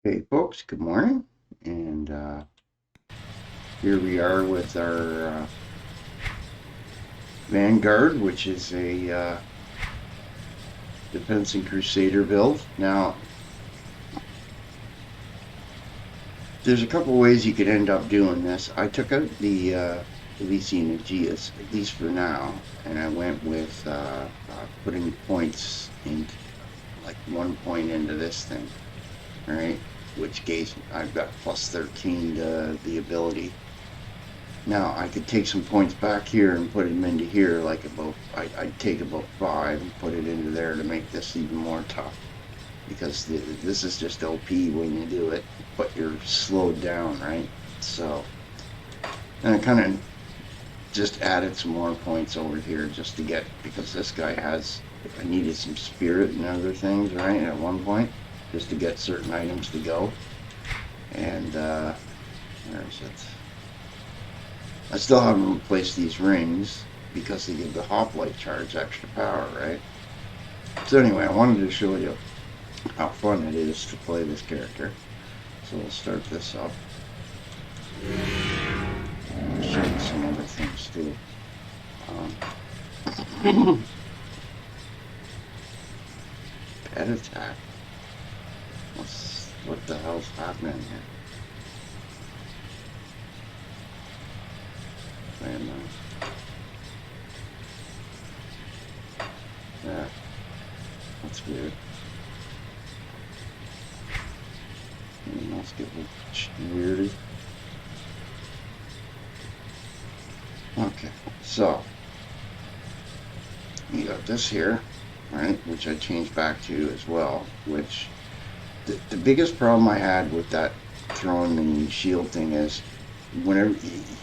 Hey folks, good morning. And here we are with our Vanguard, which is a Defense and Crusader build. Now, there's a couple ways you could end up doing this. I took out the Elise and Aegeus, at least for now, and I went with putting points in, like 1 point into this thing, all right? Which gauge I've got plus 13 to the ability. Now I could take some points back here and put them into here, like I'd take about 5 and put it into there to make this even more tough. Because this is just OP when you do it, but you're slowed down, right? So, and I kind of just added some more points over here just to get, because this guy has, I needed some spirit and other things, right, at one point, just to get certain items to go. And, where is it? I still haven't replaced these rings because they give the hoplite charge extra power, right? So anyway, I wanted to show you how fun it is to play this character. So we'll start this up. I'll show you some other things too. Pet attack. What the hell's happening here? Wait a minute. Yeah, that's weird. Anything else get weirder? Okay, so you got this here, right, which I changed back to as well, which the biggest problem I had with that throwing the shield thing is whenever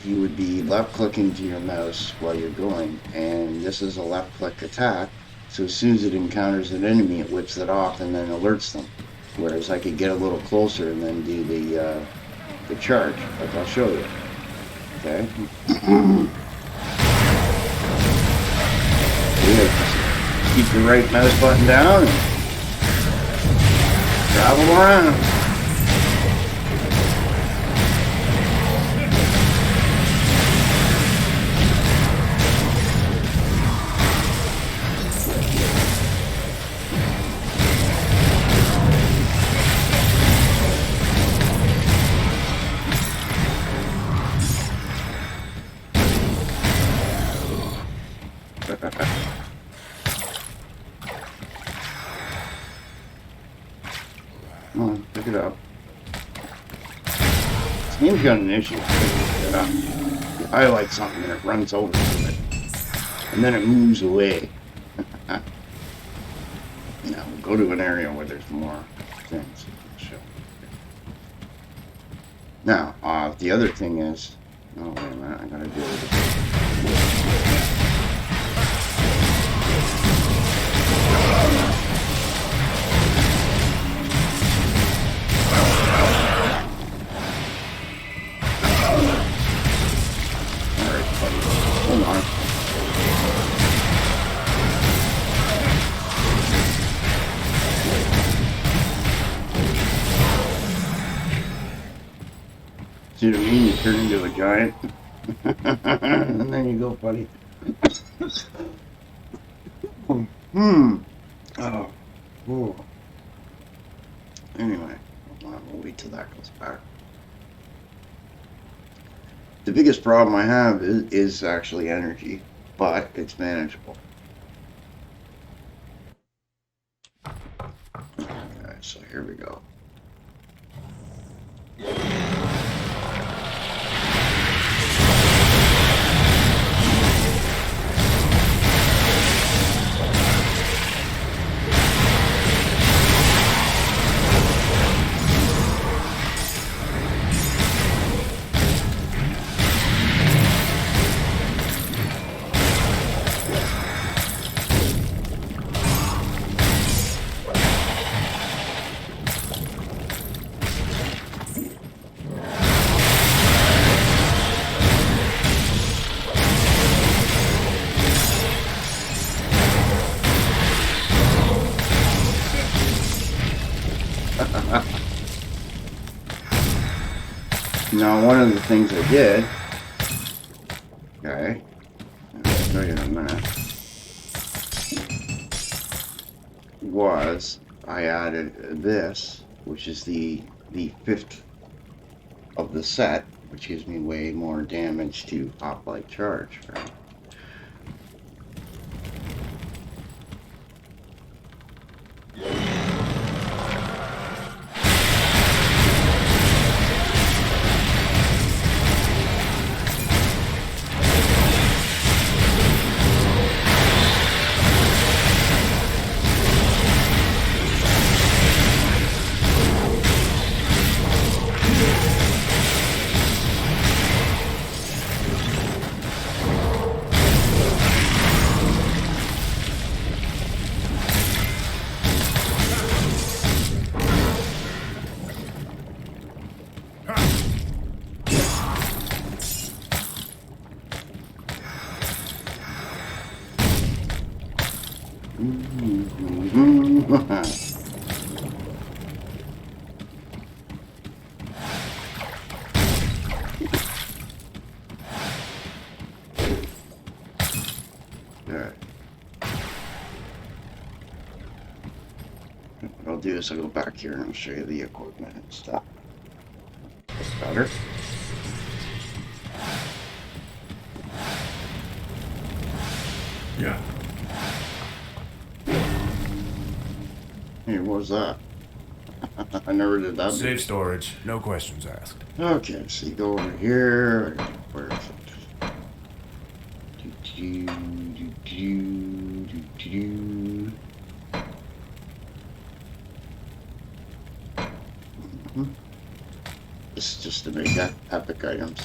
you would be left clicking to your mouse while you're going, and this is a left click attack, so as soon as it encounters an enemy it whips it off and then alerts them, whereas I could get a little closer and then do the charge, like I'll show you. Okay. Yeah, keep the right mouse button down and travel around. Come on, pick it up. This game's got an issue. You highlight something and it runs over to it. And then it moves away. Now, we'll go to an area where there's more things to show. Now, the other thing is... Oh, wait a minute, I gotta do it. See what I mean? You turn into a giant. And then you go, buddy. Oh. Ooh. Anyway, we'll wait till that goes back. The biggest problem I have is actually energy, but it's manageable. Okay, so here we go. Now, one of the things I did, okay, I'll show you in a minute, was I added this, which is the fifth of the set, which gives me way more damage to hoplite charge, right? Alright. What I'll do is I'll go back here and I'll show you the equipment and stuff. That's better. Yeah. Hey, what was that? I never did that. Safe storage, no questions asked. Okay, so you go over here. Where is it? This is just to make epic items.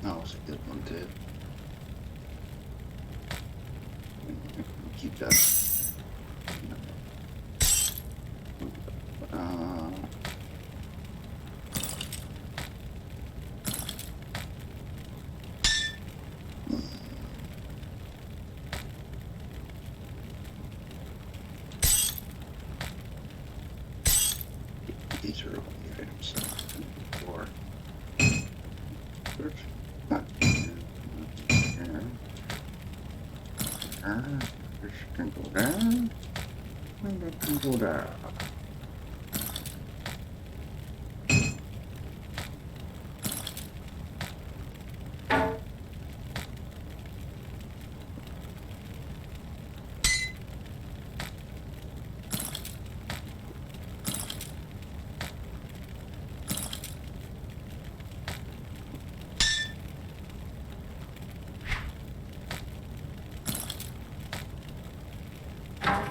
That was a good one too. Keep that. These are all the items. Four. Not here. This can go down. And that can go down.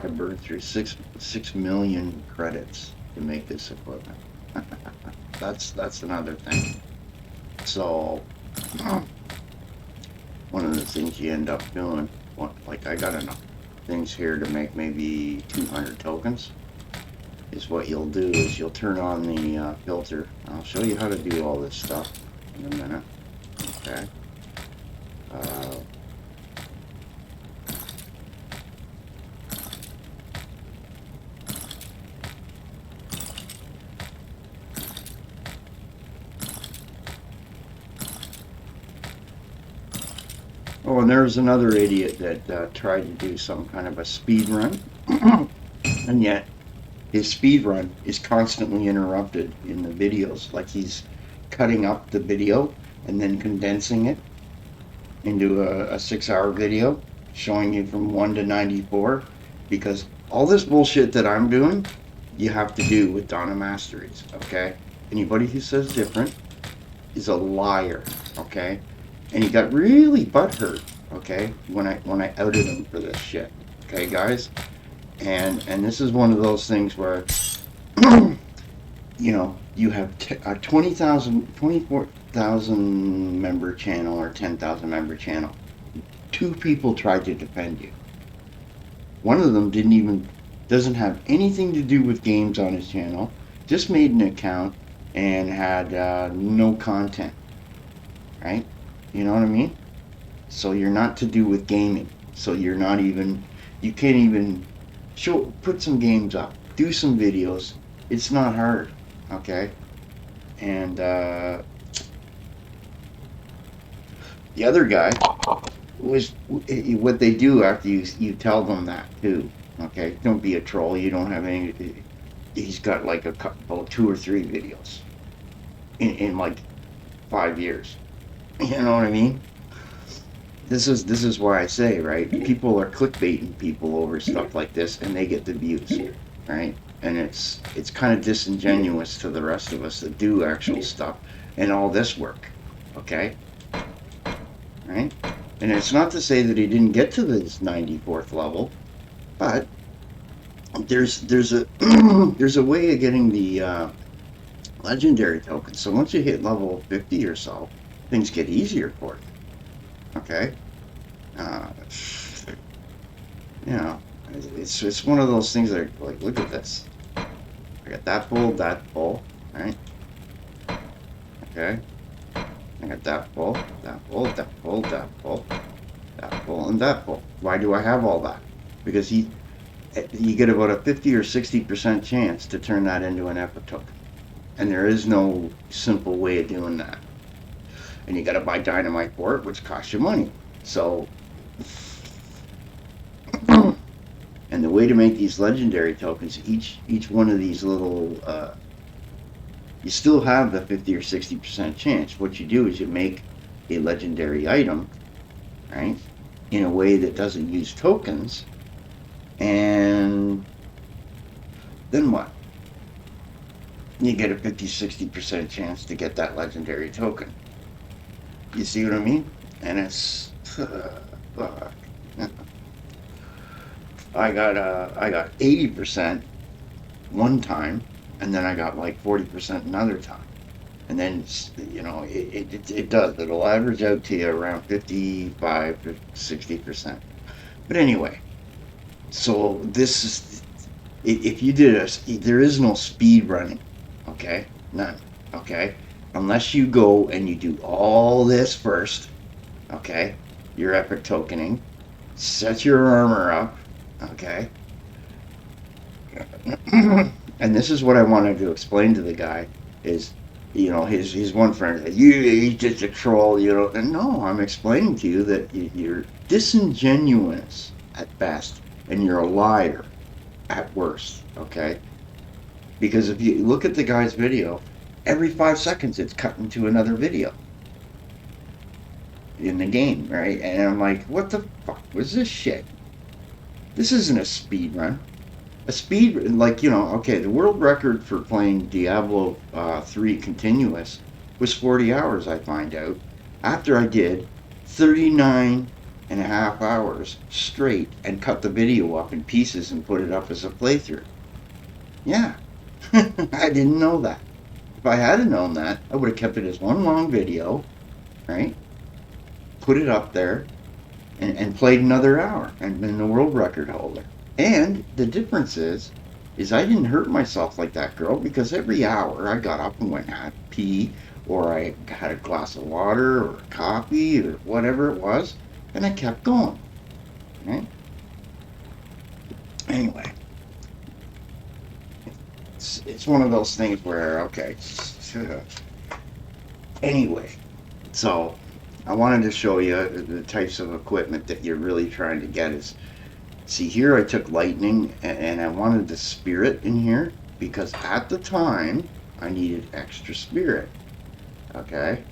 I burned through 6 million credits to make this equipment. That's another thing. So one of the things you end up doing, like I got enough things here to make maybe 200 tokens, is what you'll do is you'll turn on the filter. I'll show you how to do all this stuff in a minute. Okay. Oh, and there's another idiot that tried to do some kind of a speed run, and yet his speed run is constantly interrupted in the videos. Like he's cutting up the video and then condensing it into a 6-hour video showing you from 1 to 94, because all this bullshit that I'm doing, you have to do with Donna Masteries, okay? Anybody who says different is a liar, okay? And he got really butthurt, okay, when I outed him for this shit, okay, guys? And this is one of those things where, you know, you have a 24,000 member channel or 10,000 member channel. 2 people tried to defend you. One of them doesn't have anything to do with games on his channel, just made an account and had no content, right? You know what I mean? So you're not to do with gaming. So you're not even You can't even put some games up, do some videos. It's not hard, okay? And the other guy was what they do after you tell them that too. Okay, don't be a troll. You don't have any. He's got like a couple, 2 or 3 videos in like 5 years. You know what I mean? This is why I say, right? People are clickbaiting people over stuff like this, and they get the views, right? And it's kind of disingenuous to the rest of us that do actual stuff and all this work, okay? Right? And it's not to say that he didn't get to this 94th level, but there's a there's a way of getting the legendary tokens. So once you hit level 50 or so, things get easier for you. Okay, uh, you know, it's one of those things that are like, look at this. I got that bull, right? Okay, I got that bull, that bull, that bull, that bull, that bull, and that bull. Why do I have all that? Because you get about a 50 or 60% chance to turn that into an epic token. And there is no simple way of doing that. And you got to buy dynamite for it, which costs you money. So, and the way to make these legendary tokens, each one of these little, you still have the 50 or 60% chance. What you do is you make a legendary item, right, in a way that doesn't use tokens, and then what? You get a 50-60% chance to get that legendary token. You see what I mean? And it's I got 80% one time, and then I got like 40% another time, and then it does. It'll average out to you around 55 to 60%. But anyway, so this is, if you did there is no speed running, okay? None, okay? Unless you go and you do all this first, okay? Your epic tokening, set your armor up, okay? And this is what I wanted to explain to the guy is, his one friend said, he's just a troll, And no, I'm explaining to you that you're disingenuous at best, and you're a liar at worst, okay? Because if you look at the guy's video, every 5 seconds it's cut into another video in the game, right? And I'm like, what the fuck was this shit? This isn't a speed run. A speed, like, okay, the world record for playing Diablo 3 continuous was 40 hours, I find out, after I did 39 and a half hours straight and cut the video up in pieces and put it up as a playthrough. Yeah, I didn't know that. If I had known that, I would have kept it as one long video, right? Put it up there and played another hour and been the world record holder. And the difference is I didn't hurt myself like that girl, because every hour I got up and went and had pee, or I had a glass of water or coffee or whatever it was, and I kept going, right? Anyway, it's one of those things where, okay, anyway, so I wanted to show you the types of equipment that you're really trying to get. Is, see here, I took lightning, and I wanted the spirit in here because at the time I needed extra spirit. Okay,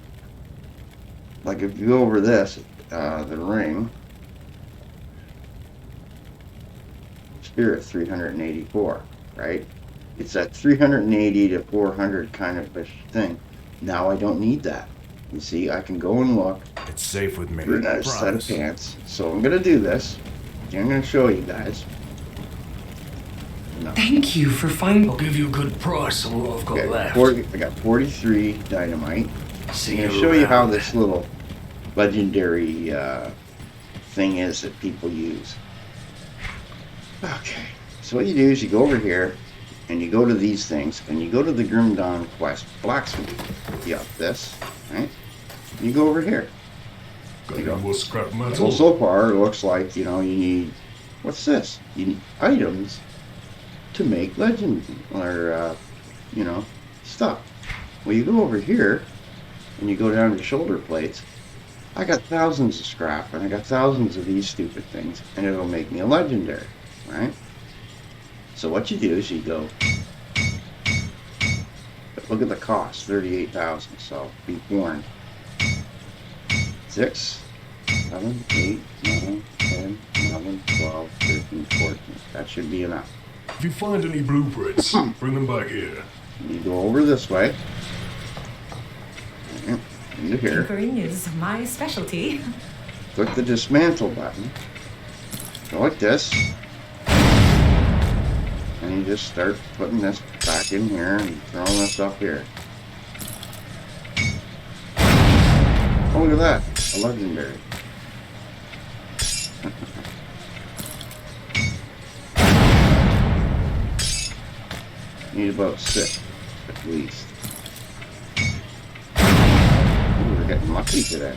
like if you go over this, the ring, spirit 384, right? It's that 380 to 400 kind of a thing. Now I don't need that. You see, I can go and look It's safe with me. for another set of pants. So I'm gonna do this. I'm gonna show you guys. No. Thank you for finding. I'll give you a good price on what I've got left. I got 43 dynamite. See I'm gonna you show you how around. this little legendary thing is that people use. Okay, so what you do is you go over here and you go to these things and you go to the Grim Dawn Quest blacksmith. You up this, right? You go over here. Got any more scrap Well, metal? so far it looks like you need What's this? You need items to make legend, or, stuff. Well, you go over here, and you go down to shoulder plates. I got thousands of scrap, and I got thousands of these stupid things, and it'll make me a legendary, right? So what you do is you go, look at the cost, 38,000, so be warned. 6, 7, 8, 9, 10, 11, 12, 13, 14. That should be enough. If you find any blueprints, bring them back here. You go over this way. Into here. Tinkering is my specialty. Click the dismantle button. Go like this. And you just start putting this back in here and throwing this up here. Oh, look at that. A legendary. Need about 6, at least. Ooh, we're getting lucky today.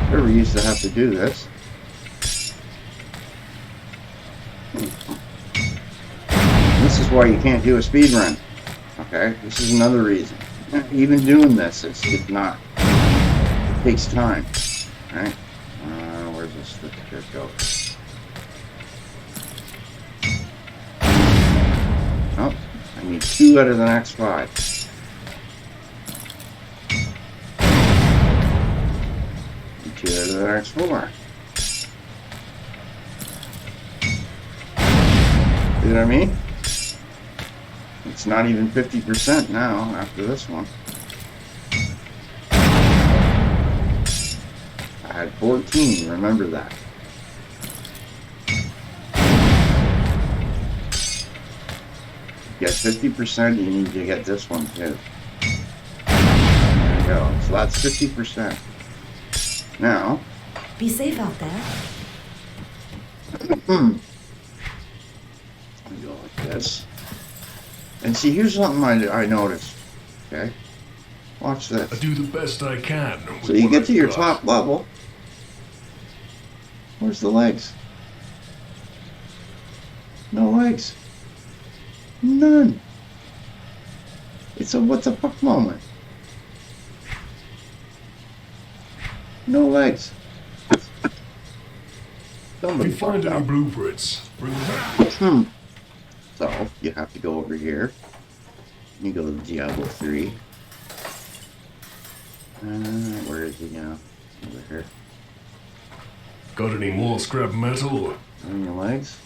Never used to have to do this. This is why you can't do a speed run. Okay, this is another reason. Even doing this, it's not. It takes time, right? Where's this sticker go? Oh, I need 2 out of the next 5. And 2 out of the next 4. See what I mean? It's not even 50% now after this one. I had 14, remember that. To get 50%, you need to get this one too. There you go. So that's 50%. Now, Be safe out there. I go like this. And see, here's something I noticed. Okay? Watch this. I do the best I can. So you get to your top level. Where's the legs? No legs. None. It's a what the fuck moment. No legs. If Somebody you find fucked any up. blueprints, bring them back. So you have to go over here. You go to Diablo 3. Where is he now? Over here. Got any more scrap metal? On your legs.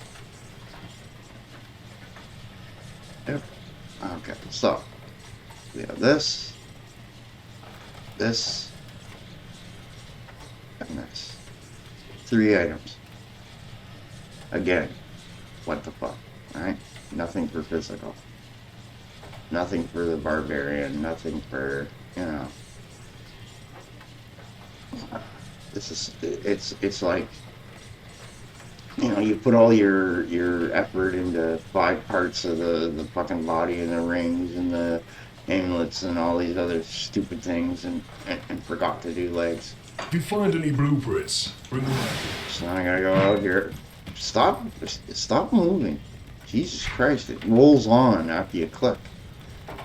Yep. Okay, so we have this, this, and this. 3 items. Again, what the fuck, right? Nothing for physical. Nothing for the barbarian, nothing for, this is, it's like, you put all your effort into 5 parts of the fucking body and the rings and the amulets and all these other stupid things and forgot to do legs. If you find any blueprints, bring them back. So now I gotta go out here. Stop moving. Jesus Christ, it rolls on after you click.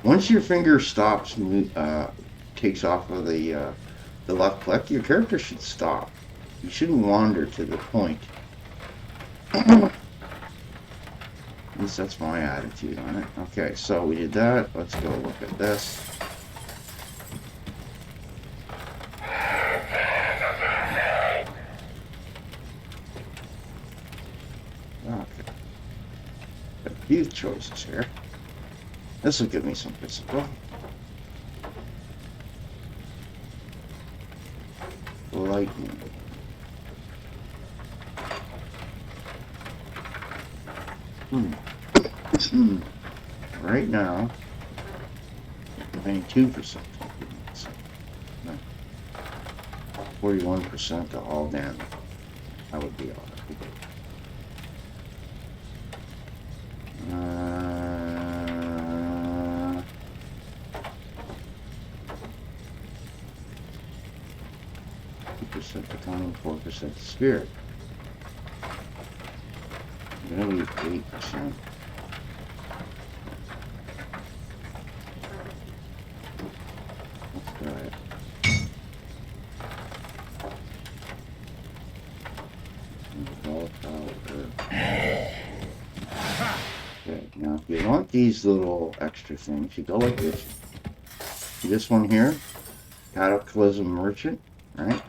Once your finger stops, takes off of the left click, your character should stop. You shouldn't wander to the point. At least that's my attitude on it. Okay, so we did that. Let's go look at this. Okay. Got a few choices here. This will give me some physical. Lightning. Right now, 92%. 41% to all damage. That would be all right. 1 5% to cunning, 4% to spirit. I'm gonna leave 8%. Let's try it. Okay, now if you want these little extra things, you go like this. See this one here? Cataclysm Merchant, right?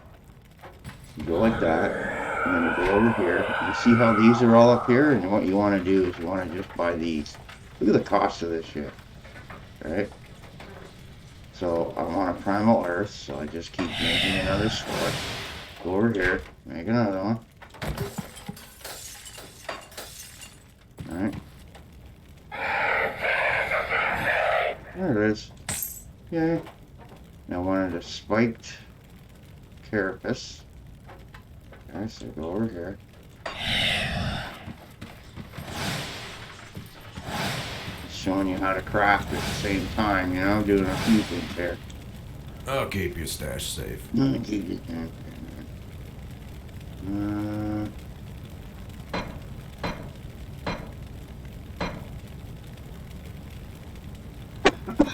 You go like that, and then you go over here. You see how these are all up here? And what you want to do is you want to just buy these. Look at the cost of this shit, right? So I want a Primal Earth, so I just keep making another sword. Go over here, make another one. Alright. There it is. Yay. Now I wanted a spiked carapace. Okay, so go over here. Just showing you how to craft at the same time, you know, doing a few things there. I'll keep your stash safe. Keep it there.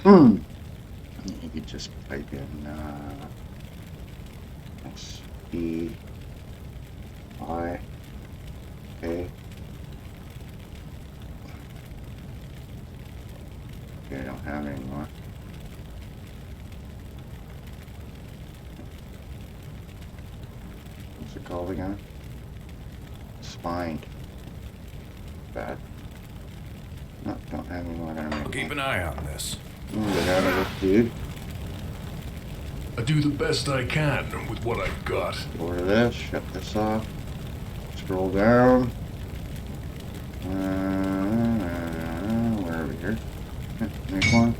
You could just type in SPI. Okay. Okay, I don't have any more. What's it called again? Spined. Bad. No, don't have any more. I'm gonna make I'll keep an eye on this. Get out of this, dude. I do the best I can with what I've got. Go over to this, shut this off. Scroll down. Where are we here? Make one.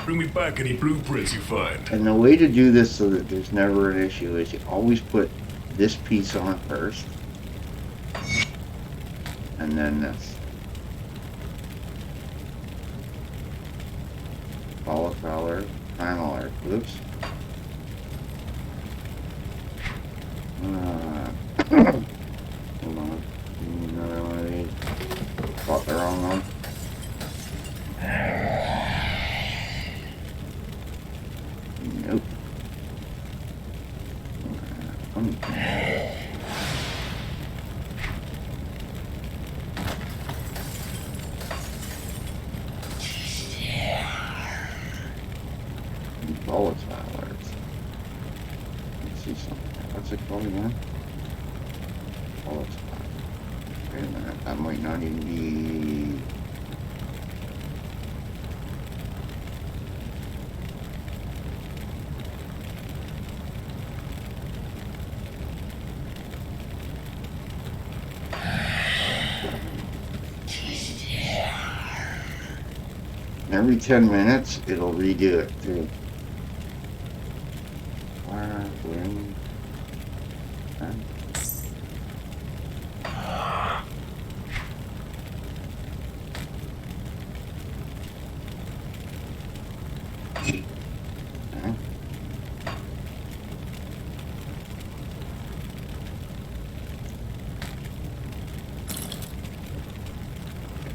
Bring me back any blueprints you find. And the way to do this so that there's never an issue is you always put this piece on first. And then this. Cauliflower, primal earth. Oops. Hold on. Need another one of these. Bought the wrong one. Nope. Volatile earth. Let's see something. What's it called again? Volatile. Wait a minute. That might not even be. Every 10 minutes, it'll redo it too. Fire, wind. Okay.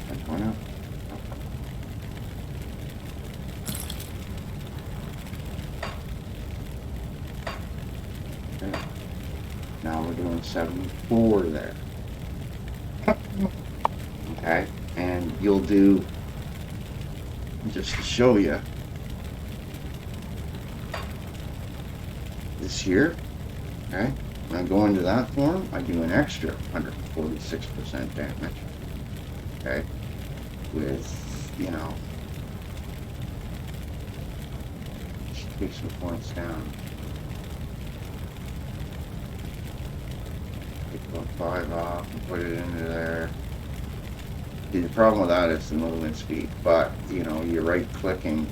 That one up. Okay. Now we're doing 74 there. Okay, and you'll do, just to show you, this here, okay? When I go into that form, I do an extra 146% damage, okay? With, you know, just take some points down. Take about 5 off and put it into there. See, the problem with that is the movement speed, but, you know, you're right-clicking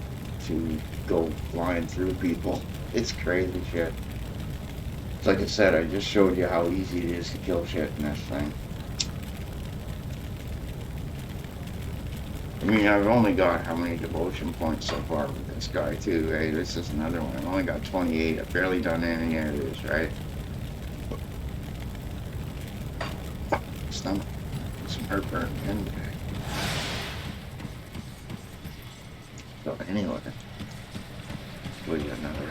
to go flying through people. It's crazy shit. It's like I said, I just showed you how easy it is to kill shit in this thing. I mean, I've only got how many devotion points so far with this guy too, right? This is another one. I've only got 28. I've barely done any areas, right? Stomach. Some heartburn again today. So anyway, show you another,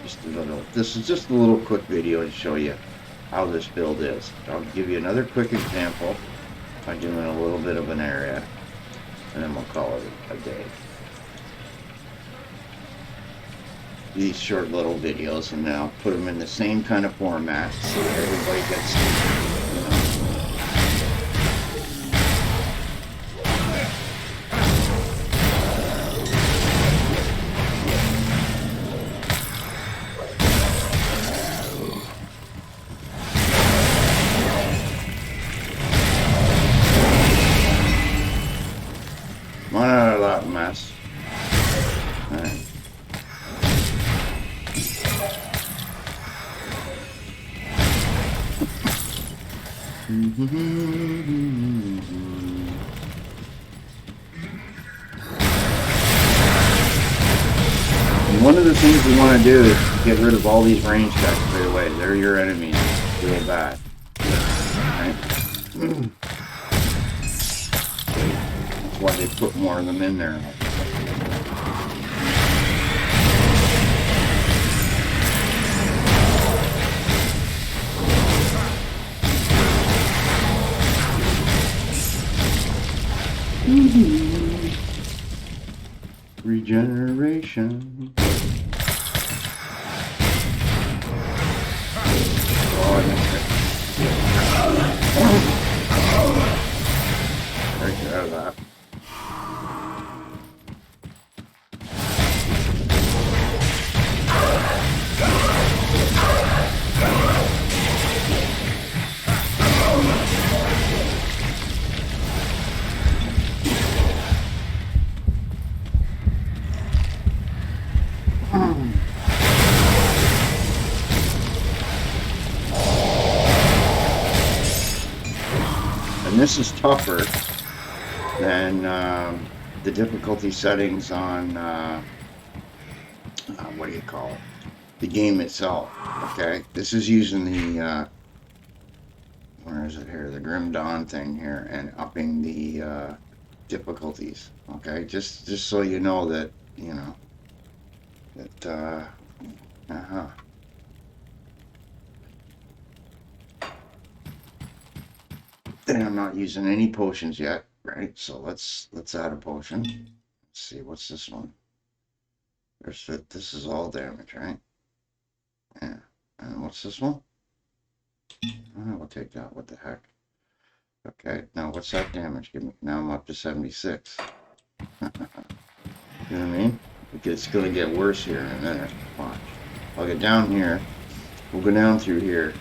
just a little, this is just a little quick video to show you how this build is. I'll give you another quick example by doing a little bit of an area, and then we'll call it a day. These short little videos, and then I'll put them in the same kind of format so everybody gets, you know. Come on out of that mess. All right. And one of the things we want to do is get rid of all these range guys straight away. They're your enemies. Real bad. Right? That's why they put more of them in there. Regeneration. Oh, I missed it. Right, get out of that. And this is tougher than the difficulty settings on, what do you call it? The game itself, okay? This is using the, where is it here? The Grim Dawn thing here, and upping the difficulties, okay? Just so you know that, you know, that, Then I'm not using any potions yet, right? So let's add a potion. Let's see, what's this one? This is all damage, right? Yeah. And what's this one? Oh, we'll take that. What the heck? Okay, now what's that damage? Give me. Now I'm up to 76. You know what I mean? It's gonna get worse here in a minute. Watch. I'll get down here. We'll go down through here.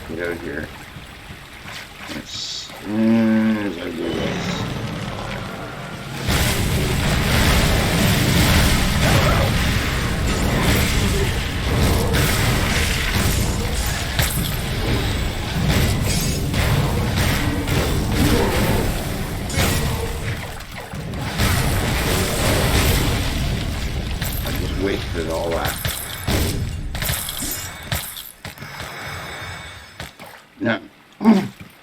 Get out here. As soon as I do this. I just wasted all that. Now,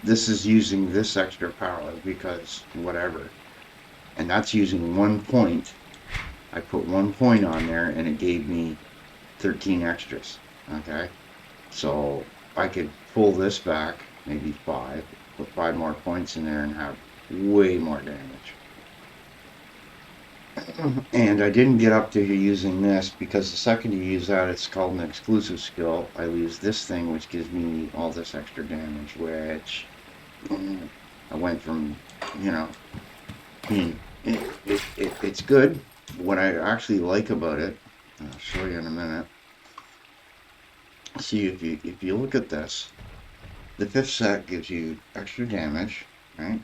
this is using this extra power because whatever. And that's using 1 point. I put 1 point on there and it gave me 13 extras. Okay? So I could pull this back, maybe 5, put 5 more points in there and have way more damage. And I didn't get up to using this because the second you use that, it's called an exclusive skill. I lose this thing, which gives me all this extra damage, which I went from, you know, it's good. What I actually like about it, I'll show you in a minute. See, if you look at this, the 5th set gives you extra damage, right?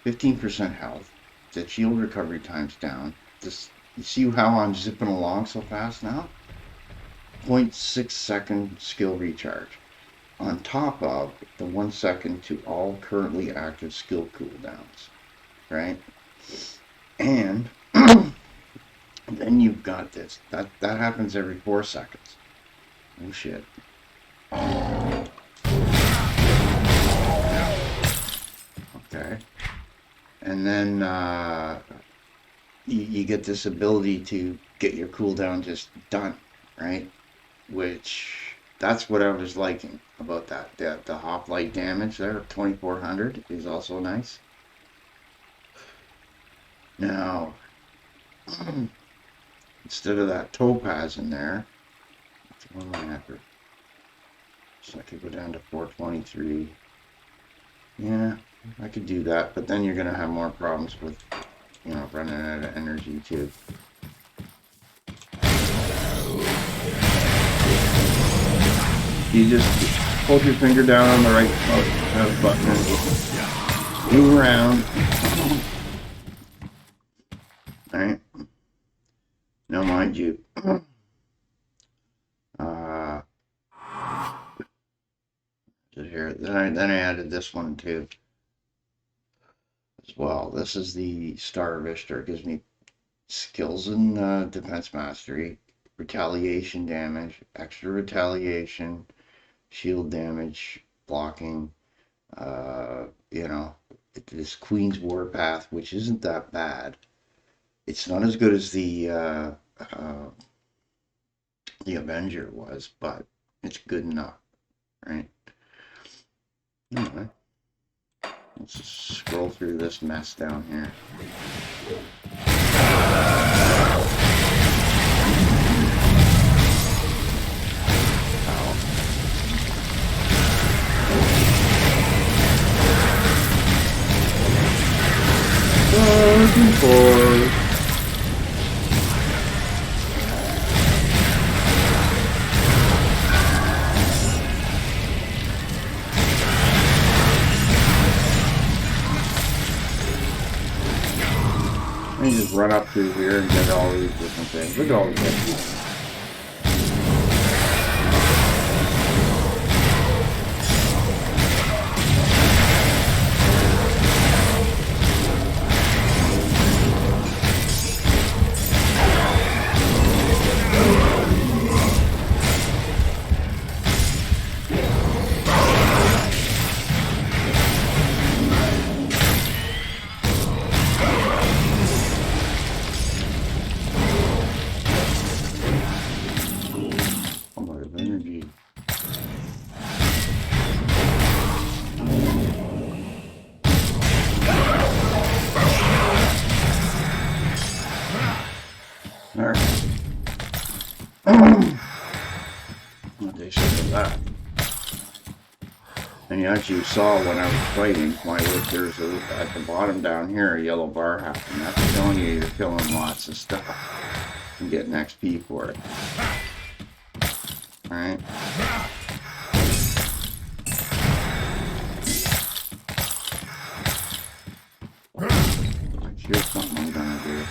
15% health. The shield recovery time's down. This, you see how I'm zipping along so fast now? 0.6 second skill recharge. On top of the 1 second to all currently active skill cooldowns. right? And then you've got this. That happens every 4 seconds. Oh shit. Okay. And then you get this ability to get your cooldown just done, right? Which that's what I was liking about that. The hoplite damage there, 2400, is also nice. Now, instead of that topaz in there, what am I after? So I could go down to 423. Yeah, I could do that, but then you're gonna have more problems with, you know, running out of energy too. You just hold your finger down on the right button and just move around. Alright. Now mind you, here, then I added this one too as well. This is the Star Vista. It gives me skills in defense mastery, retaliation damage, extra retaliation, shield damage, blocking, you know, this Queen's Warpath, which isn't that bad. It's not as good as the Avenger was, but it's good enough, right? Anyway, let's just scroll through this mess down here. Let me just run up through here and get all these different things. Look at all this. And you actually saw when I was fighting, there's at the bottom down here a yellow bar happening. That's telling you you're killing lots of stuff and getting XP for it. Alright. Here's something I'm gonna do.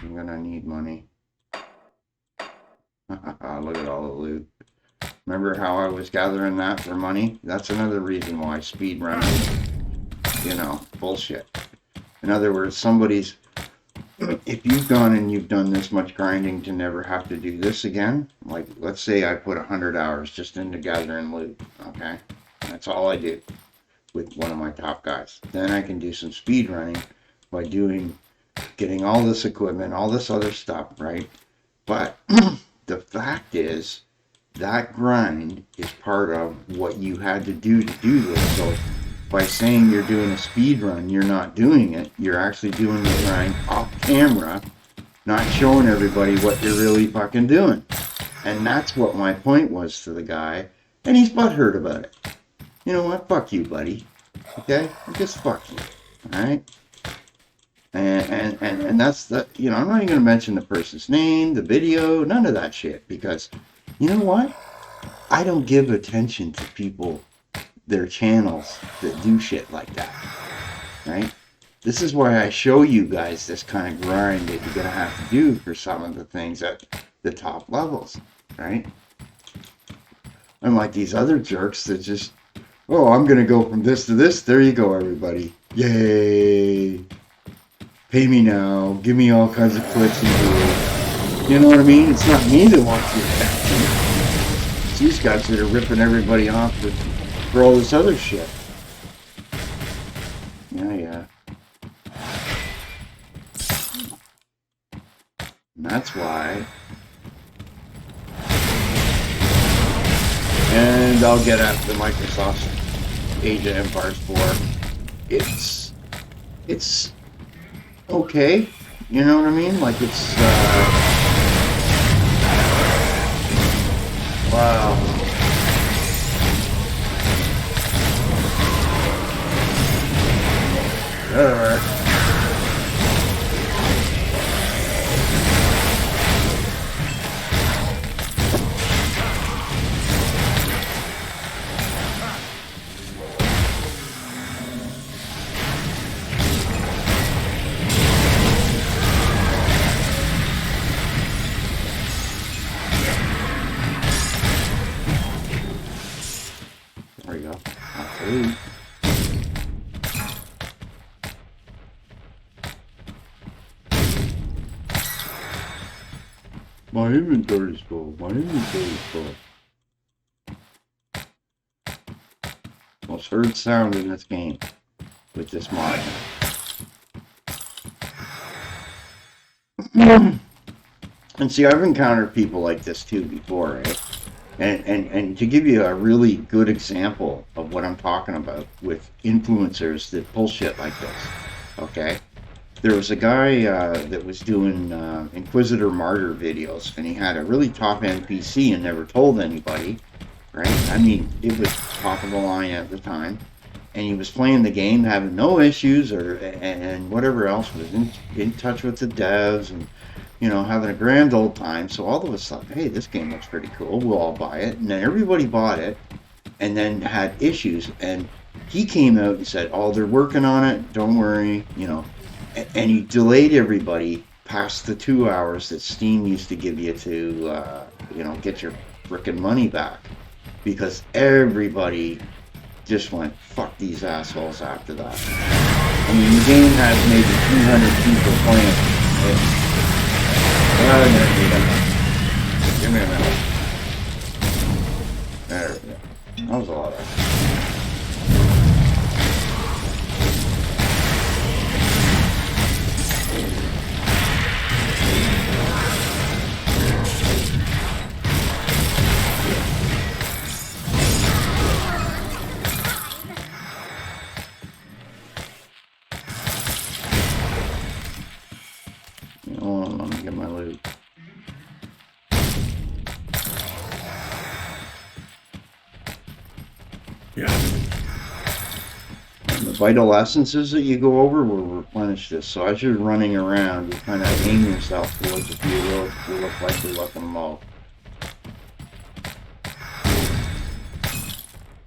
I'm gonna need money. Look at all the loot. Remember how I was gathering that for money? That's another reason why speedrun is, you know, bullshit. In other words, if you've gone and you've done this much grinding to never have to do this again, like let's say I put 100 hours just into gathering loot, okay? That's all I do with one of my top guys. Then I can do some speedrunning by getting all this equipment, all this other stuff, right? But the fact is, that grind is part of what you had to do this. So by saying you're doing a speed run, you're not doing it. You're actually doing the grind off camera, not showing everybody what you're really fucking doing. And that's what my point was to the guy. And he's butthurt about it. You know what? Fuck you, buddy. Okay? Just fuck you. Alright? And that's the, you know, I'm not even going to mention the person's name, the video, none of that shit. Because, you know what? I don't give attention to people, their channels that do shit like that. Right? This is why I show you guys this kind of grind that you're going to have to do for some of the things at the top levels. Right? Unlike these other jerks that just, oh, I'm going to go from this to this. There you go, everybody. Yay! Pay me now. Give me all kinds of clicks and views. You know what I mean? It's not me that wants the attention. It's these guys that are ripping everybody off for all this other shit. Yeah. And that's why. And I'll get after Microsoft's Age of Empires 4. It's okay. You know what I mean? Like it's wow. Whatever. There we go. Absolutely. My inventory's full. Most heard sound in this game with this mod. And see, I've encountered people like this too before, right? And to give you a really good example of what I'm talking about with influencers that bullshit like this, okay? There was a guy that was doing Inquisitor Martyr videos, and he had a really top-end PC and never told anybody, right? I mean, it was top of the line at the time, and he was playing the game, having no issues, and whatever else, was in touch with the devs, and you know, having a grand old time. So all of us thought, hey, this game looks pretty cool. We'll all buy it. And then everybody bought it and then had issues. And he came out and said, oh, they're working on it. Don't worry, you know. And he delayed everybody past the 2 hours that Steam used to give you to, you know, get your frickin' money back. Because everybody just went, fuck these assholes after that. I mean, the game has maybe 200 people playing it. Give me a minute. There we go. That was a lot of hold on, let me get my loot. Yeah. And the vital essences that you go over will replenish this. So as you're running around, you kind of aim yourself towards a few of those to look like you're looking low.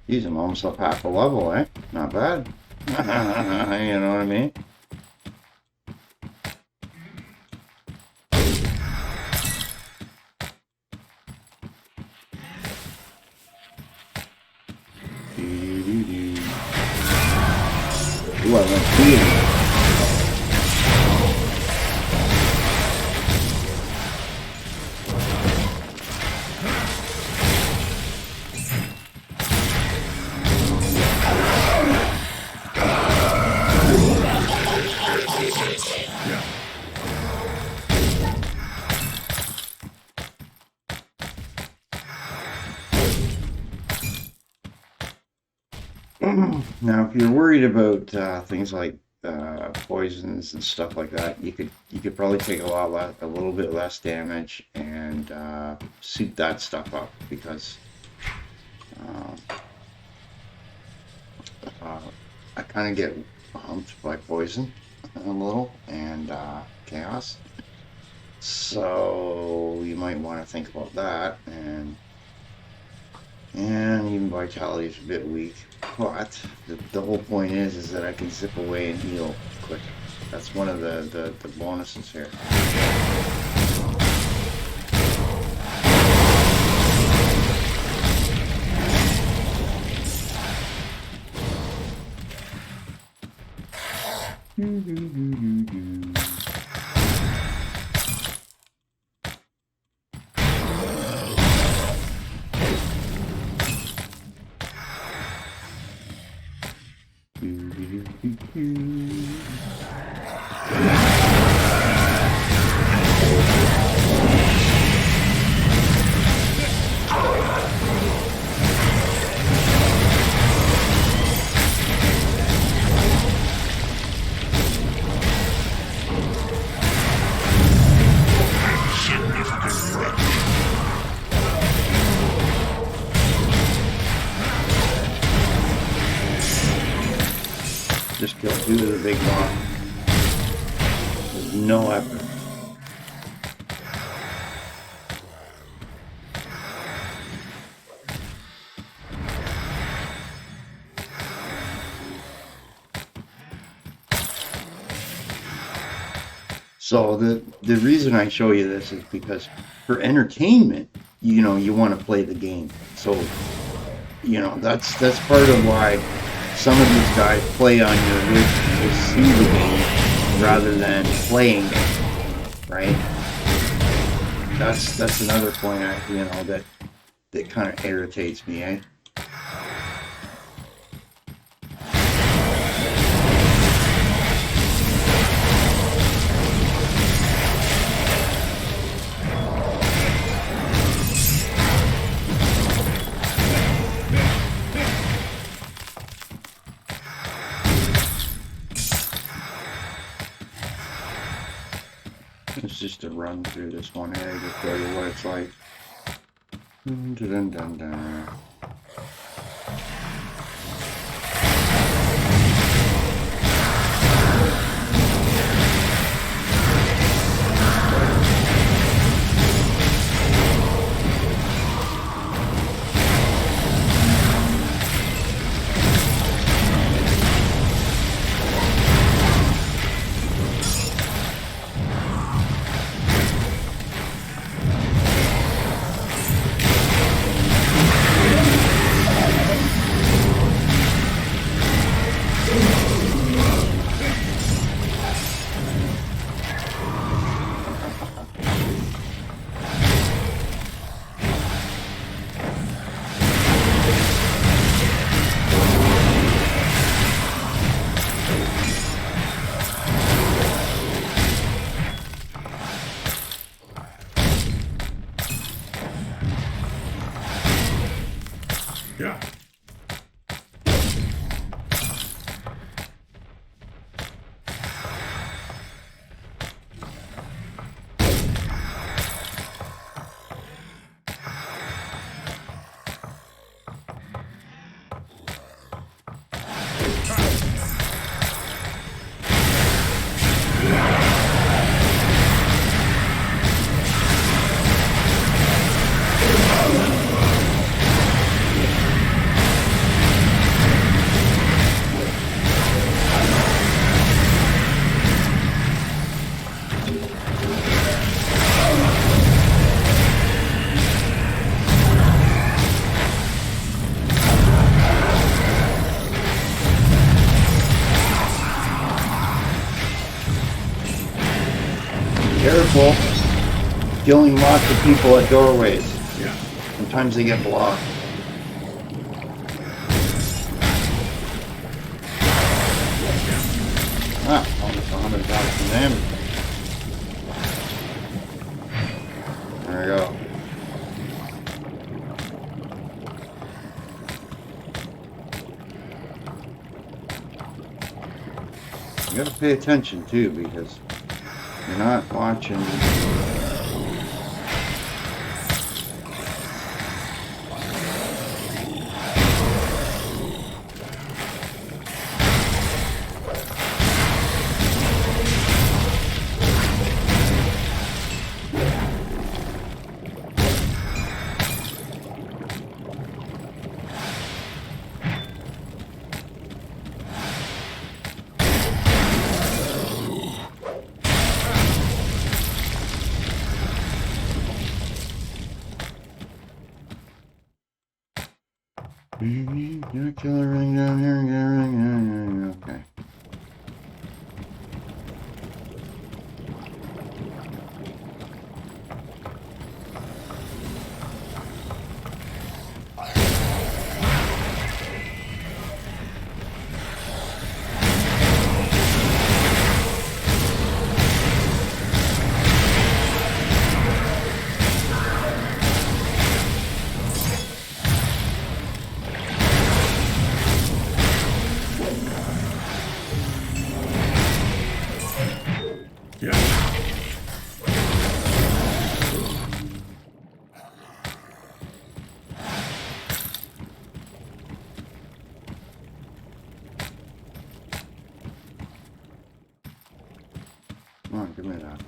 Geez, I'm almost up half a level, eh? Not bad. You know what I mean? Ooh, I went speeding. Now, if you're worried about things like poisons and stuff like that, you could probably take a little bit less damage and suit that stuff up, because I kind of get humped by poison a little and chaos, so you might want to think about that. And even vitality is a bit weak, but the whole point is that I can zip away and heal quick. That's one of the bonuses here. Just kill 2 of the big ones with no effort. So the reason I show you this is because for entertainment, you know, you want to play the game. So, you know, that's part of why some of these guys play on your Switch to see the game rather than playing it, right? That's another point that kind of irritates me, eh? It's just a run through this one area to show you what it's like. Dun, dun, dun, dun. Yeah. Careful. Killing lots of people at doorways. Yeah. Sometimes they get blocked. Ah, almost 100,000 damage. There we go. You gotta pay attention too, because you're not watching. Get a killer ring down here and get a ring. Okay. Come on, give me that.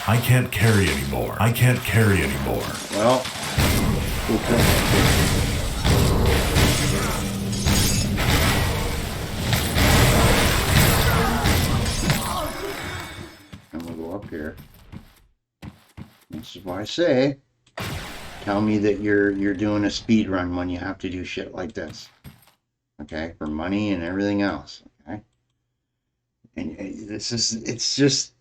I can't carry anymore. I can't carry anymore. Well, and we'll go up here. This is why I say, tell me that you're doing a speed run when you have to do shit like this. Okay, for money and everything else. Okay, and it's just,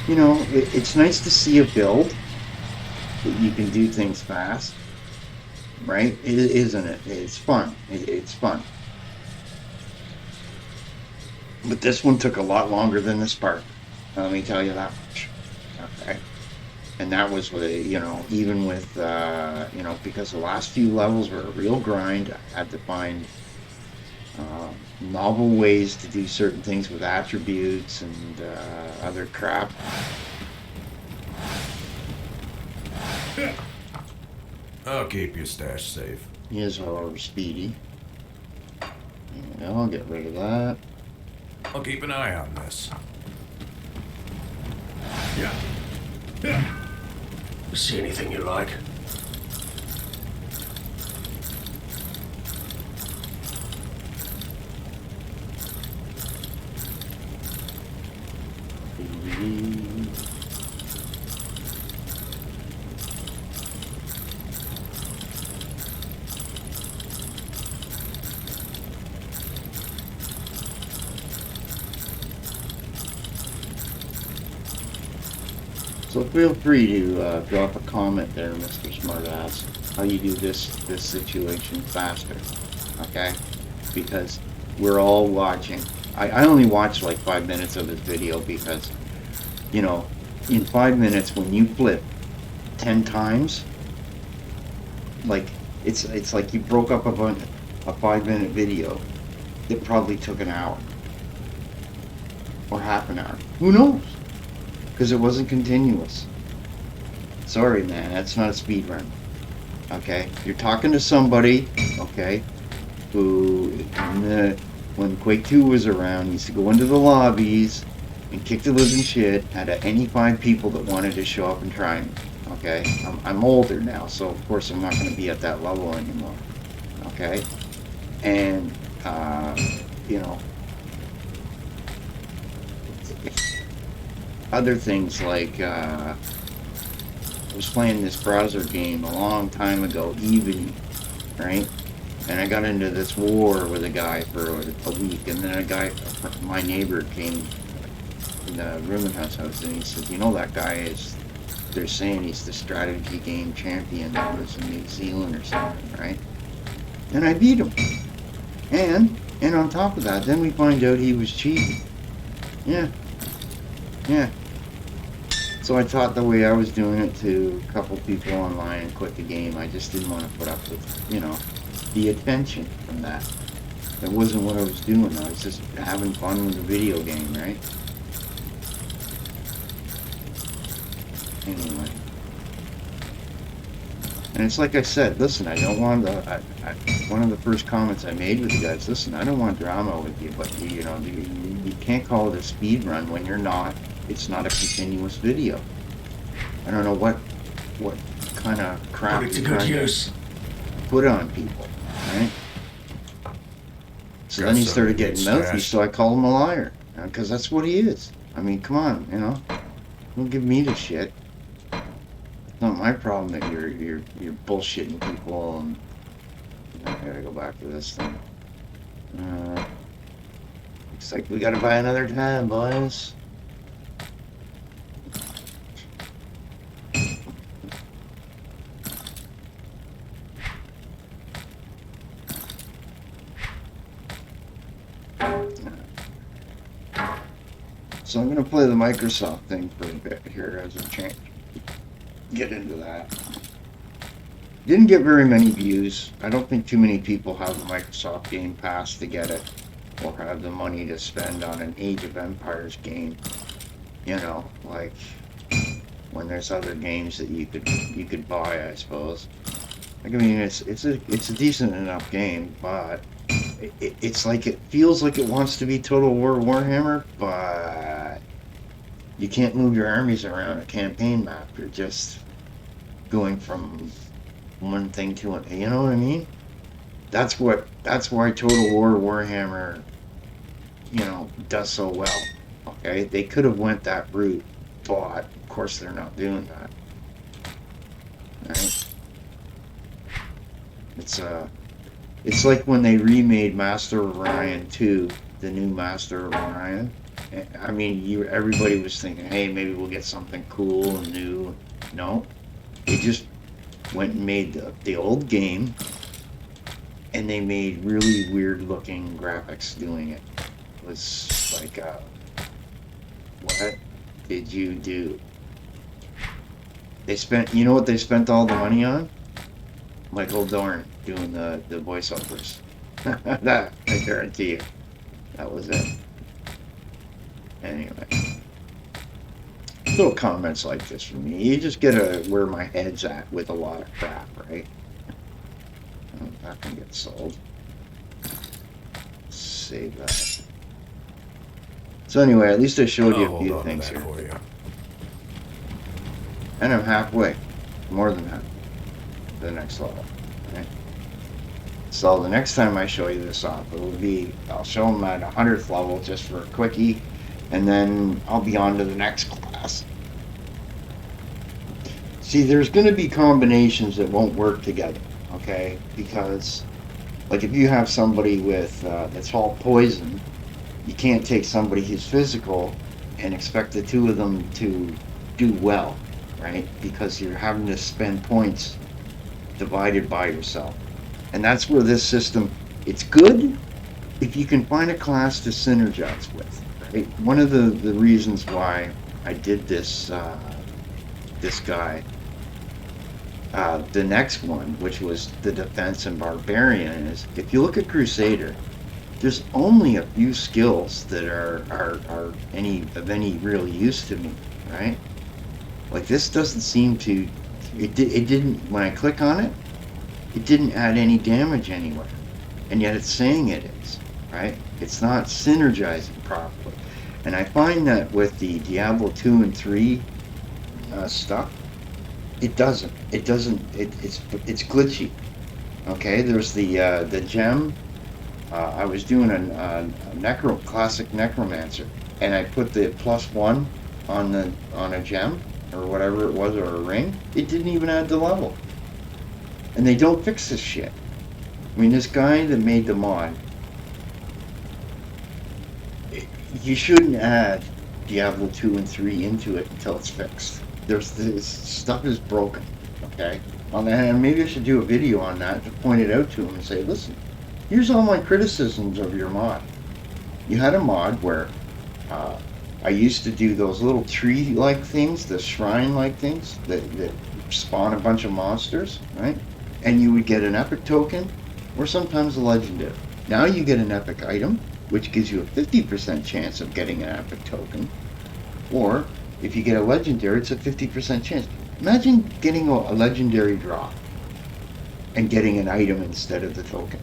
you know, it's nice to see a build that you can do things fast, right? Isn't it? It's fun. It's fun. But this one took a lot longer than the Spark. Let me tell you that much. Okay. And that was with, you know, even with, you know, because the last few levels were a real grind. I had to find novel ways to do certain things with attributes and other crap. I'll keep your stash safe. Here's our Speedy. And I'll get rid of that. I'll keep an eye on this. See anything you like? So feel free to drop a comment there, Mr. Smartass, how you do this situation faster, okay? Because we're all watching. I only watched like 5 minutes of this video because, you know, in 5 minutes when you flip 10 times, like it's like you broke up a 5-minute video that probably took an hour or half an hour. Who knows? Because it wasn't continuous. Sorry, man, that's not a speed run. Okay, you're talking to somebody, okay, who when Quake 2 was around used to go into the lobbies and kick the living shit out of any 5 people that wanted to show up and try me. Okay, I'm older now, so of course I'm not going to be at that level anymore. Okay, and you know, other things like I was playing this browser game a long time ago, Even, right? And I got into this war with a guy for a week, and then a guy, my neighbor, came in the rooming house, and he said, "You know that guy is? They're saying he's the strategy game champion that was in New Zealand or something, right?" And I beat him. And on top of that, then we find out he was cheating. Yeah. So I taught the way I was doing it to a couple people online and quit the game. I just didn't want to put up with, you know, the attention from that. That wasn't what I was doing. I was just having fun with the video game, right? Anyway. And it's like I said, listen, I don't want the, one of the first comments I made with you guys, listen, I don't want drama with you, but you know, you can't call it a speed run when you're not. It's not a continuous video. I don't know what kind of crap Put it to you're good trying to use. put on people, right? So Got then he some started good getting mouthy, stash. so I called him a liar, because that's what he is. I mean, come on, you know, don't give me the shit. It's not my problem that you're bullshitting people. And I gotta go back to this thing. Looks like we gotta buy another tab, boys. So I'm gonna play the Microsoft thing for a bit here as a change. Get into that. Didn't get very many views. I don't think too many people have the Microsoft Game Pass to get it, or have the money to spend on an Age of Empires game. You know, like when there's other games that you could buy, I suppose. Like, I mean, it's a decent enough game, but it's like, it feels like it wants to be Total War Warhammer, but you can't move your armies around a campaign map. You're just going from one thing to another. You know what I mean? That's why Total War Warhammer, you know, does so well. Okay, they could have went that route, but of course they're not doing that. Right? It's like when they remade Master of Orion 2, the new Master of Orion. I mean, everybody was thinking, hey, maybe we'll get something cool and new. No, they just went and made the old game, and they made really weird looking graphics doing it. It was like, what did you do? They spent, you know what they spent all the money on? Michael Dorn doing the voiceovers. That, I guarantee you, that was it. Anyway, little comments like this from me. You just get where my head's at with a lot of crap, right? Oh, that can get sold. Save that. So anyway, at least I showed you a Hold few on to things that here. for you. And I'm halfway. More than half. To the next level. Right? So the next time I show you this off, I'll show them at 100th level just for a quickie, and then I'll be on to the next class. See, there's going to be combinations that won't work together, okay? Because, like, if you have somebody with that's all poison, you can't take somebody who's physical and expect the two of them to do well, right? Because you're having to spend points divided by yourself. And that's where this system, it's good if you can find a class to synergize with, right? One of the reasons why I did this this guy, the next one, which was the defense and barbarian, is if you look at Crusader, there's only a few skills that are of any real use to me, right? Like, this doesn't seem to, it didn't, when I click on it, it didn't add any damage anywhere, and yet it's saying it is, right? It's not synergizing properly. And I find that with the Diablo 2 and 3 stuff, it's glitchy. Okay, there's the gem. I was doing a classic necromancer, and I put the +1 on a gem or whatever it was, or a ring. It didn't even add the level. And they don't fix this shit. I mean, this guy that made the mod, you shouldn't add Diablo 2 and 3 into it until it's fixed. This stuff is broken, okay? On the hand, maybe I should do a video on that to point it out to him and say, listen, here's all my criticisms of your mod. You had a mod where I used to do those little tree-like things, the shrine-like things that spawn a bunch of monsters, right? And you would get an epic token, or sometimes a legendary. Now you get an epic item, which gives you a 50% chance of getting an epic token, or if you get a legendary, it's a 50% chance. Imagine getting a legendary drop and getting an item instead of the token.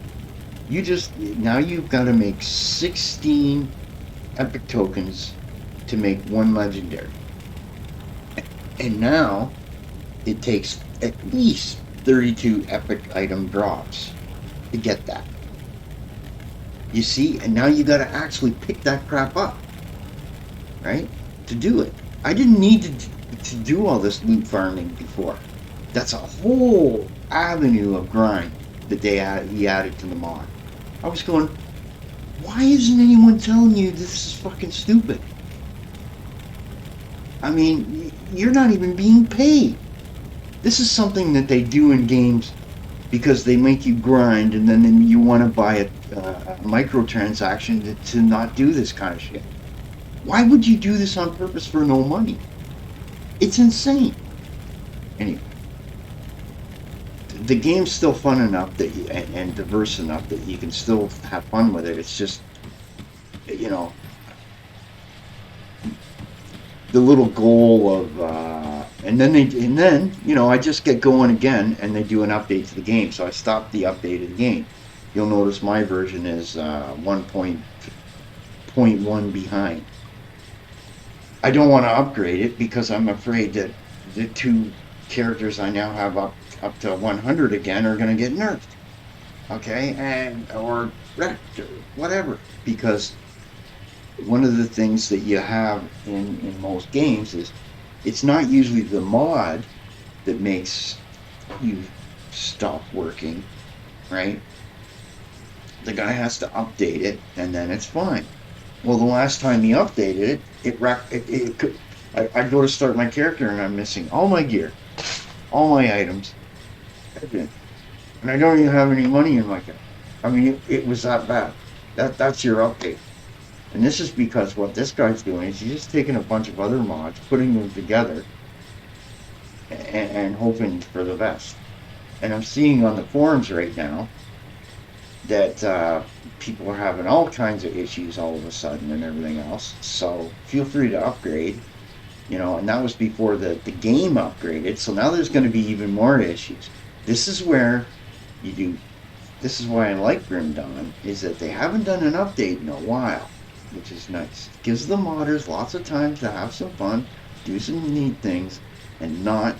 Now you've got to make 16 epic tokens to make one legendary. And now it takes at least 32 epic item drops to get that. You see, and now you gotta actually pick that crap up, right? To do it. I didn't need to do all this loot farming before. That's a whole avenue of grind that he added to the mod. I was going, why isn't anyone telling you this is fucking stupid? I mean, you're not even being paid. This is something that they do in games because they make you grind, and then you want to buy a microtransaction to not do this kind of shit. Why would you do this on purpose for no money? It's insane. Anyway, the game's still fun enough that and diverse enough that you can still have fun with it. It's just, you know, the little goal of and then you know, I just get going again and they do an update to the game, so I stopped the update of the game. You'll notice my version is 1.1 behind. I don't want to upgrade it because I'm afraid that the 2 characters I now have up to 100 again are going to get nerfed, okay, or wrecked or whatever, because one of the things that you have in most games is it's not usually the mod that makes you stop working, right? The guy has to update it and then it's fine. Well, the last time he updated it, I go to start my character and I'm missing all my gear, all my items, and I don't even have any money in my account. I mean, it was that bad. That's your update. And this is because what this guy's doing is he's just taking a bunch of other mods, putting them together, and hoping for the best. And I'm seeing on the forums right now that people are having all kinds of issues all of a sudden and everything else. So feel free to upgrade, you know, and that was before the game upgraded. So now there's going to be even more issues. This is where you do, this is why I like Grim Dawn, is that they haven't done an update in a while, which is nice. It gives the modders lots of time to have some fun, do some neat things, and not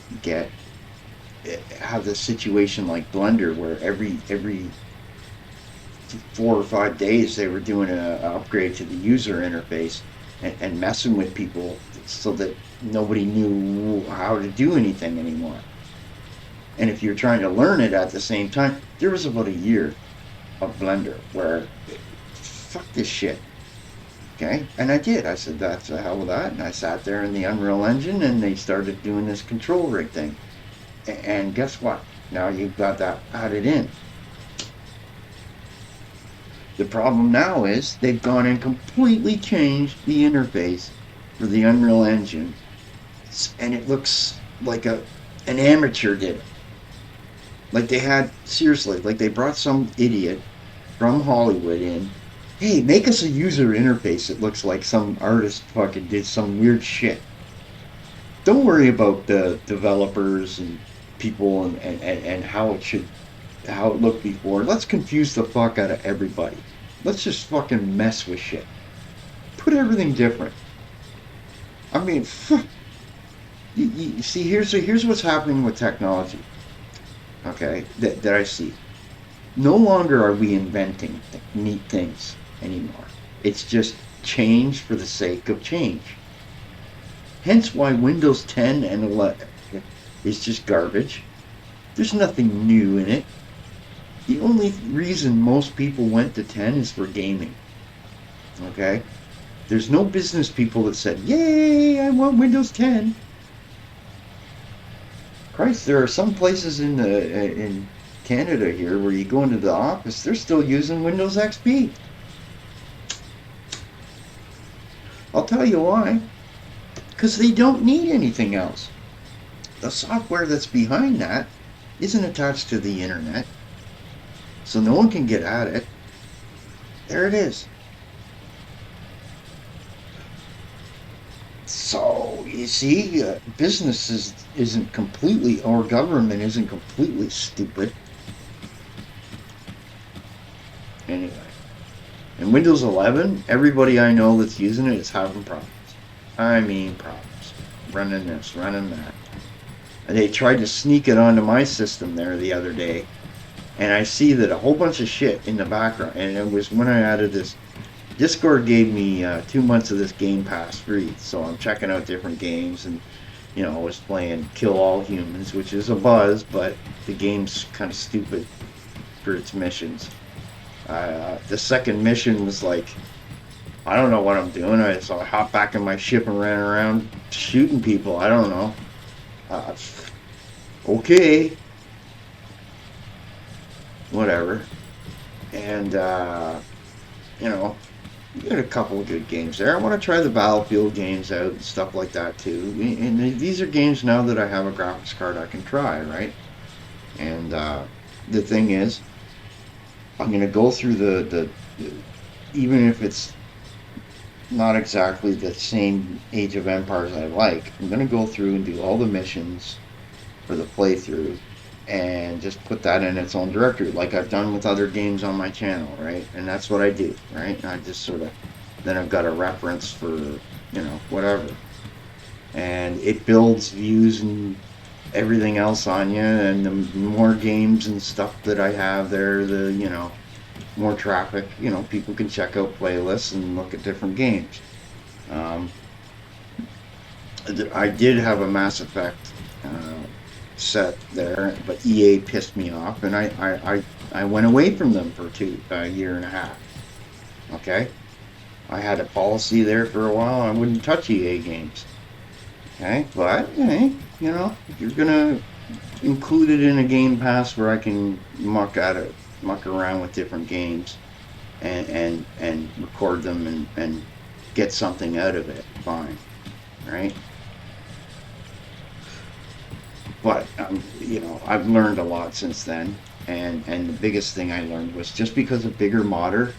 have this situation like Blender where every 4 or 5 days they were doing an upgrade to the user interface and messing with people so that nobody knew how to do anything anymore. And if you're trying to learn it at the same time, there was about a year of Blender where, fuck this shit. Okay, and I did. I said, that's the hell with that. And I sat there in the Unreal Engine and they started doing this control rig thing. And guess what? Now you've got that added in. The problem now is they've gone and completely changed the interface for the Unreal Engine. And it looks like an amateur did it. Like they had, seriously, like they brought some idiot from Hollywood in. Hey, make us a user interface that looks like some artist fucking did some weird shit. Don't worry about the developers and people and how it looked before. Let's confuse the fuck out of everybody. Let's just fucking mess with shit. Put everything different. I mean, you see, here's what's happening with technology. Okay, that I see. No longer are we inventing neat things anymore. It's just change for the sake of change. Hence why Windows 10 and 11 is just garbage. There's nothing new in it. The only reason most people went to 10 is for gaming. Okay? There's no business people that said, yay, I want Windows 10. Christ, there are some places in Canada here where you go into the office, they're still using Windows XP. I'll tell you why. Because they don't need anything else. The software that's behind that isn't attached to the internet, so no one can get at it. There it is. So, you see, business isn't completely, or government isn't completely stupid. Anyway. In Windows 11, everybody I know that's using it is having problems. I mean problems. Running this, running that. And they tried to sneak it onto my system there the other day. And I see that a whole bunch of shit in the background. And it was when I added this. Discord gave me 2 months of this Game Pass free. So I'm checking out different games. And, you know, I was playing Kill All Humans, which is a buzz. But the game's kind of stupid for its missions. The second mission was like, I don't know what I'm doing. So I hopped back in my ship and ran around shooting people. I don't know. Okay. Whatever. And, you know, you got a couple of good games there. I want to try the Battlefield games out and stuff like that too. And these are games now that I have a graphics card I can try, right? And the thing is, I'm going to go through the even if it's not exactly the same Age of Empires I like, I'm going to go through and do all the missions for the playthrough and just put that in its own directory like I've done with other games on my channel, right? And that's what I do, right? And I just sort of, then I've got a reference for, you know, whatever. And it builds views and everything else on you, and the more games and stuff that I have there, the, you know, more traffic, you know, people can check out playlists and look at different games. I did have a Mass Effect set there, but EA pissed me off, and I went away from them for a year and a half. Okay, I had a policy there for a while. I wouldn't touch EA games. Okay, but hey, you know, if you're gonna include it in a Game Pass where I can muck around with different games and record them and get something out of it, fine, right? But you know, I've learned a lot since then, and the biggest thing I learned was just because a bigger modder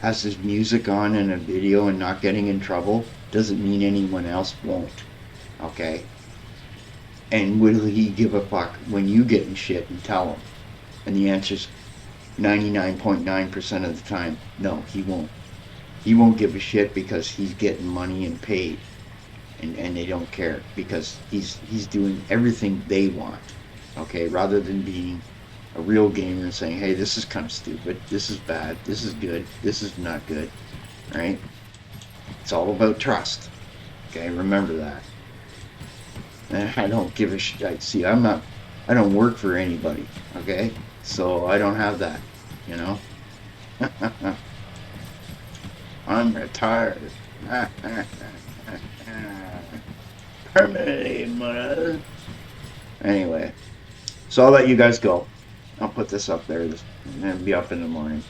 has his music on in a video and not getting in trouble doesn't mean anyone else won't. Okay? And will he give a fuck when you get in shit and tell him? And the answer's 99.9% of the time, no, he won't. He won't give a shit because he's getting money and paid. And they don't care because he's doing everything they want. Okay? Rather than being a real gamer and saying, hey, this is kind of stupid, this is bad, this is good, this is not good. Right? It's all about trust. Okay? Remember that. I don't give a shit. See, I don't work for anybody, okay? So I don't have that, you know? I'm retired. Permanently, mother. Anyway, so I'll let you guys go. I'll put this up there and be up in the morning.